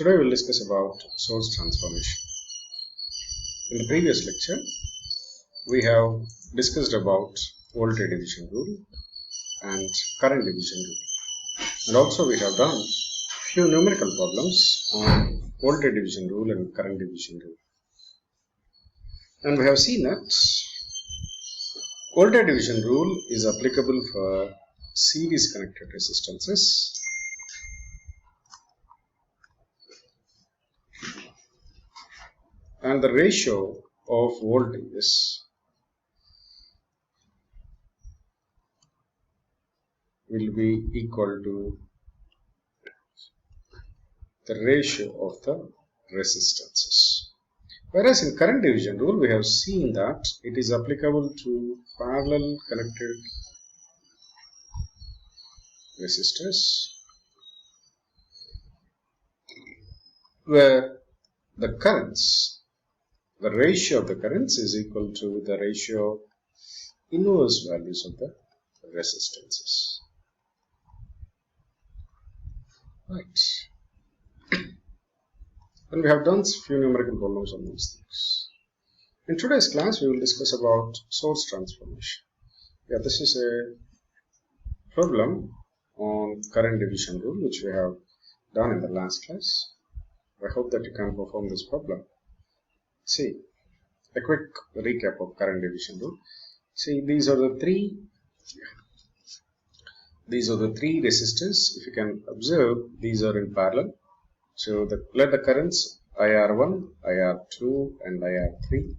Today we will discuss about source transformation. In the previous lecture, we have discussed about voltage division rule and current division rule. And also we have done few numerical problems on voltage division rule and current division rule. And we have seen that voltage division rule is applicable for series connected resistances, and the ratio of voltages will be equal to the ratio of the resistances. Whereas in current division rule, we have seen that it is applicable to parallel connected resistors, where the currents, the ratio of the currents is equal to the ratio of inverse values of the resistances. Right. And we have done few numerical problems on these things. In today's class, we will discuss about source transformation. This is a problem on current division rule, which we have done in the last class. I hope that you can perform this problem. See, a quick recap of current division rule. See, these are the three resistors. If you can observe, these are in parallel. So let the currents IR1, IR2 and IR3.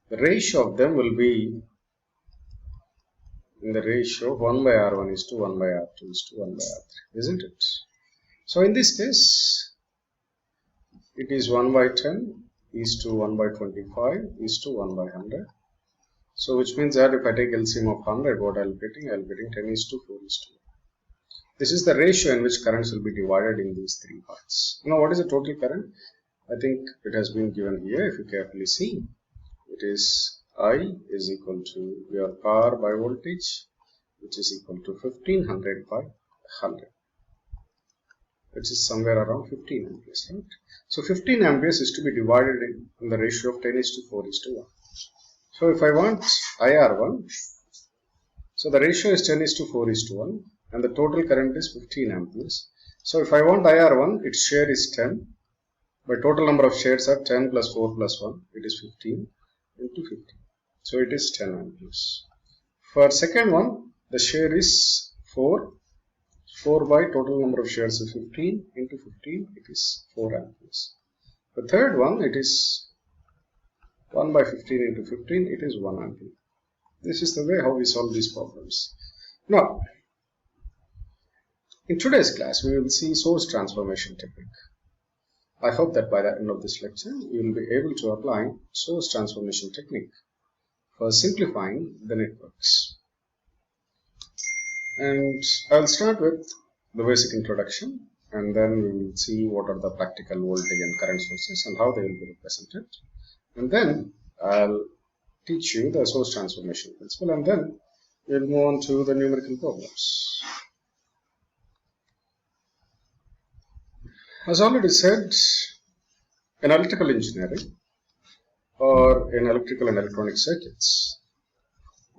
The ratio of them will be in the ratio of 1 by R1 is to 1 by R2 is to 1 by R3, isn't it? So in this case, it is 1 by 10 is to 1 by 25 is to 1 by 100. So which means that if I take LCM of 100, what I'll be getting 10 is to 4 is to 1. This is the ratio in which currents will be divided in these three parts. Now what is the total current? I think it has been given here. If you carefully see, it is I is equal to your power by voltage, which is equal to 1500 by 100, which is somewhere around 15 amperes, right? So 15 amperes is to be divided in the ratio of 10 is to 4 is to 1. So if I want IR1, so the ratio is 10 is to 4 is to 1, and the total current is 15 amperes. So if I want IR1, its share is 10. My total number of shares are 10 plus 4 plus 1. It is 15 into 15. So it is 10 amperes. For second one, the share is 4. 4 by total number of shares is 15 into 15. It is 4 amperes. The third one, it is 1 by 15 into 15. It is 1 ampere. This is the way how we solve these problems. Now, in today's class, we will see source transformation technique. I hope that by the end of this lecture, you will be able to apply source transformation technique for simplifying the networks. And I will start with the basic introduction, and then we will see what are the practical voltage and current sources and how they will be represented. And then I'll teach you the source transformation principle, and then we'll move on to the numerical problems. As already said, in electrical engineering or in electrical and electronic circuits,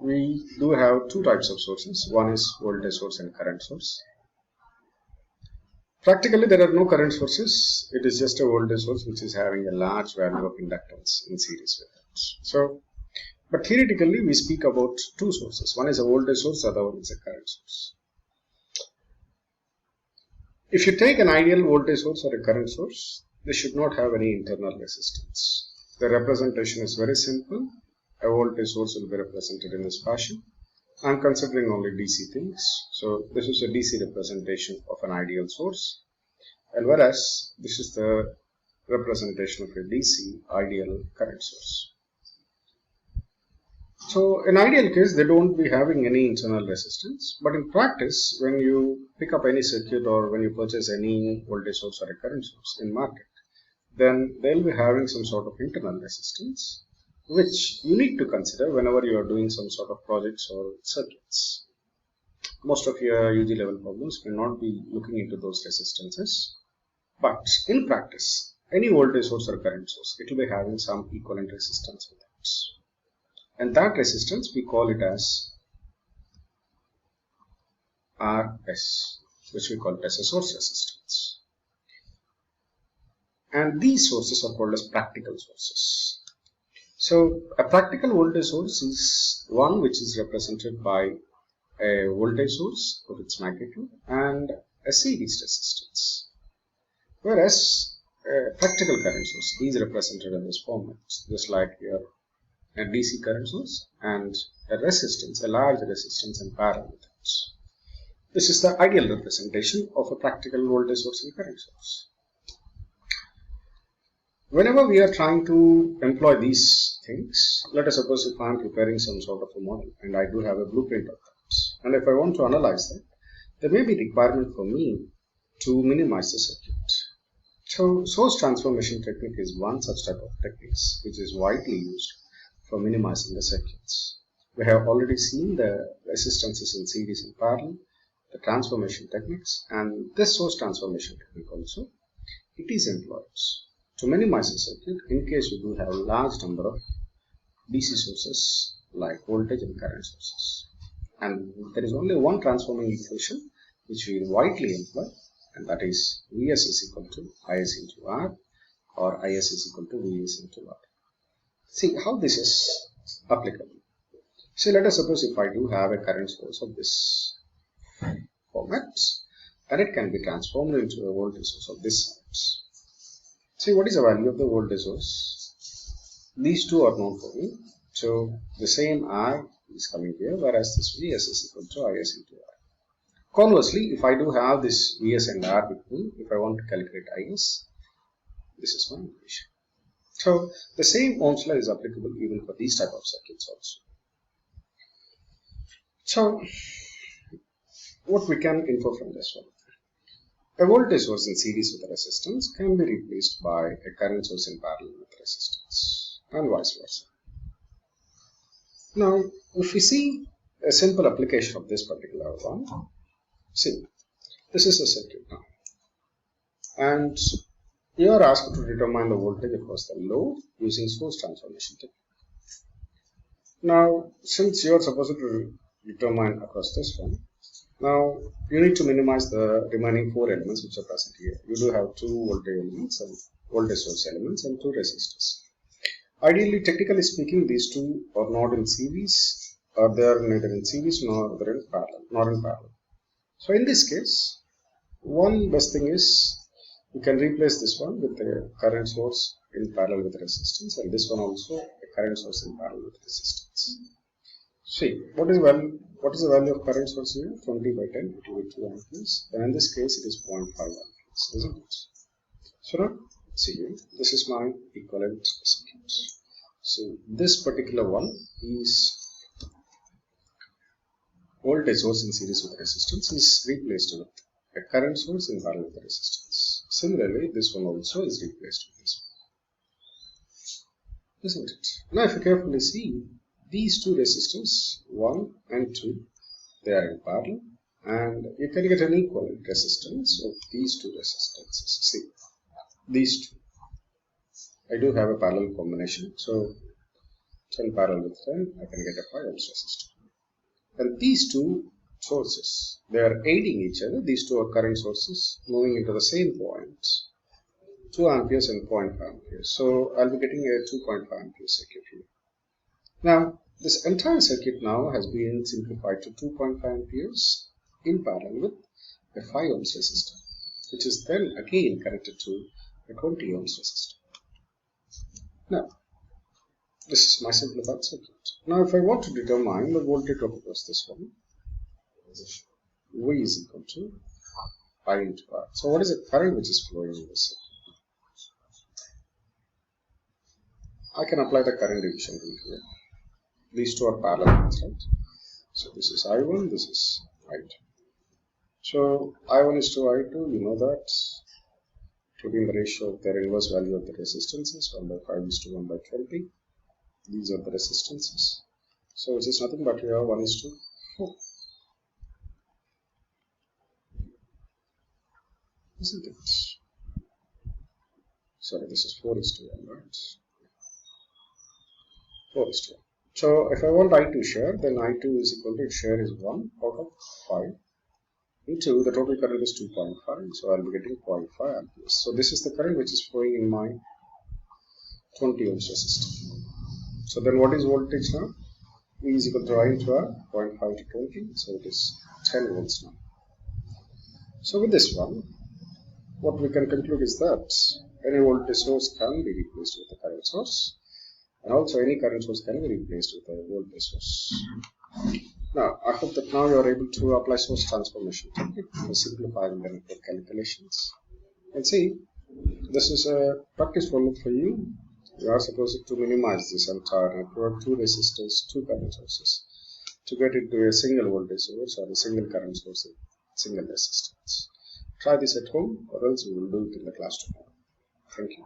we do have two types of sources. One is voltage source and current source. Practically, there are no current sources. It is just a voltage source which is having a large value of inductance in series with it. So, but theoretically, we speak about two sources. One is a voltage source, the other one is a current source. If you take an ideal voltage source or a current source, they should not have any internal resistance. The representation is very simple. A voltage source will be represented in this fashion. I am considering only DC things. So this is a DC representation of an ideal source. And whereas this is the representation of a DC ideal current source. So in ideal case, they don't be having any internal resistance. But in practice, when you pick up any circuit or when you purchase any voltage source or a current source in market, then they'll be having some sort of internal resistance, which you need to consider whenever you are doing some sort of projects or circuits. Most of your UG level problems will not be looking into those resistances. But in practice, any voltage source or current source, it will be having some equivalent resistance with it. And that resistance, we call it as RS, which we call it as a source resistance. And these sources are called as practical sources. So a practical voltage source is one which is represented by a voltage source of its magnitude and a series resistance. Whereas a practical current source is represented in this format, just like here a DC current source and a resistance, a large resistance in parallel with it. This is the ideal representation of a practical voltage source and current source. Whenever we are trying to employ these things, let us suppose if I am preparing some sort of a model and I do have a blueprint of that, and if I want to analyze that, there may be requirement for me to minimize the circuit. So source transformation technique is one such type of techniques which is widely used for minimizing the circuits. We have already seen the resistances in series and parallel, the transformation techniques, and this source transformation technique also, it is employed to minimize the circuit in case you do have a large number of DC sources like voltage and current sources. And there is only one transforming equation which we widely employ, and that is Vs is equal to Is into R, or Is is equal to Vs into R. See how this is applicable. So let us suppose if I do have a current source of this format, and it can be transformed into a voltage source of this size. See what is the value of the voltage source? These two are known for me. So the same R is coming here, whereas this Vs is equal to Is into R. Conversely, if I do have this Vs and R with me, if I want to calculate Is, this is my equation. So the same Ohm's law is applicable even for these type of circuits also. So what we can infer from this one? A voltage source in series with a resistance can be replaced by a current source in parallel with resistance, and vice versa. Now, if we see a simple application of this particular one, see, this is a circuit now, and you are asked to determine the voltage across the load using source transformation technique. Now, since you are supposed to determine across this one, now you need to minimize the remaining four elements which are present here. You do have two voltage elements and voltage source elements and two resistors. Ideally, technically speaking, these two are not in series, or they are neither in series nor in parallel. So in this case, one best thing is you can replace this one with a current source in parallel with resistance, and this one also a current source in parallel with resistance. See, what is the value of current source here? 20 by 10, it will be 2 amperes, and in this case it is 0.5 amperes, isn't it? So now, see here, this is my equivalent circuit. So this particular one is voltage source in series with resistance is replaced with a current source in parallel with resistance. Similarly, this one also is replaced with this one, isn't it? Now, if you carefully see, these two resistors, 1 and 2, they are in parallel, and you can get an equivalent resistance of these two resistances. See, these two. I do have a parallel combination, so 10 parallel with 10, I can get a 5 ohms resistor. And these two sources, they are aiding each other. These two are current sources moving into the same points, 2 amperes and 0.5 amperes. So I'll be getting a 2.5 ampere circuit here. Now, this entire circuit now has been simplified to 2.5 amperes in parallel with a 5 ohms resistor, which is then again connected to a 20 ohms resistor. Now, this is my simplified circuit. Now, if I want to determine the voltage drop across this one, V is equal to I into R. So, what is the current which is flowing in this circuit? I can apply the current division rule here. These two are parallel, right? So this is I1, this is I2. So I1 is to I2, you know that, including the ratio of their inverse value of the resistances, 1 by 5 is to 1 by 20. These are the resistances. So which is nothing but here 1 is to 4. Isn't it? sorry, this is 4:1, right? 4:1. So if I want I2 share, then I2 is equal to its share is 1 out of 5 into the total current is 2.5. So I'll be getting 0.5 amperes. So this is the current which is flowing in my 20 ohms resistor. So then what is voltage now? V is equal to I into R, 0.5 to 20. So it is 10 volts now. So with this one, what we can conclude is that any voltage source can be replaced with a current source, and also any current source can be replaced with a voltage source. Now, I hope that now you are able to apply source transformation technique for simplifying the network calculations. And see, this is a practice problem for you. You are supposed to minimize this entire network, 2 resistors, 2 current sources, to get into a single voltage source or a single current source, single resistance. Try this at home, or else we will do it in the class tomorrow. Thank you.